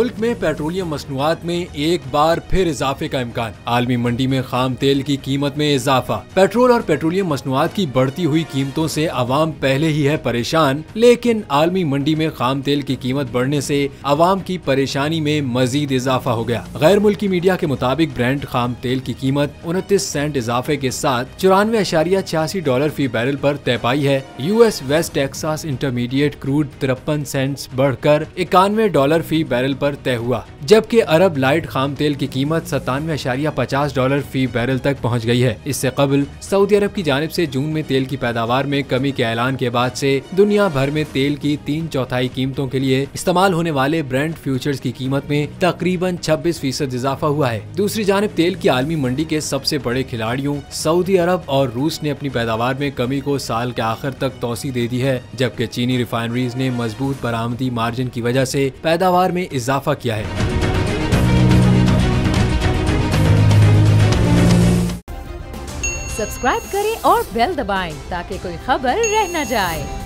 मुल्क में पेट्रोलियम मसनूआत में एक बार फिर इजाफे का इम्कान। आलमी मंडी में खाम तेल की कीमत में इजाफा। पेट्रोल और पेट्रोलियम मसनूआत की बढ़ती हुई कीमतों से अवाम पहले ही है परेशान, लेकिन आलमी मंडी में खाम तेल की कीमत बढ़ने से अवाम की परेशानी में मजीद इजाफा हो गया। गैर मुल्की मीडिया के मुताबिक ब्रेंट खाम तेल की कीमत 29 सेंट इजाफे के साथ $94.86 फी बैरल पर तय पाई है। US West Texas Intermediate crude 53 cent बढ़कर $91 फी बैरल पर तय हुआ, जबकि अरब लाइट खाम तेल की कीमत $97.50 फी बैरल तक पहुंच गई है। इससे कबल सऊदी अरब की जानिब से जून में तेल की पैदावार में कमी के ऐलान के बाद से दुनिया भर में तेल की 3/4 कीमतों के लिए इस्तेमाल होने वाले ब्रेंट फ्यूचर्स की कीमत में तकरीबन 26% इजाफा हुआ है। दूसरी जानिब तेल की आलमी मंडी के सबसे बड़े खिलाड़ियों सऊदी अरब और रूस ने अपनी पैदावार में कमी को साल के आखिर तक तौसी दे दी है, जबकि चीनी रिफाइनरीज ने मजबूत बरामदी मार्जिन की वजह से पैदावार में इजाफा किया है। सब्सक्राइब करें और बेल दबाएं ताकि कोई खबर रह न जाए।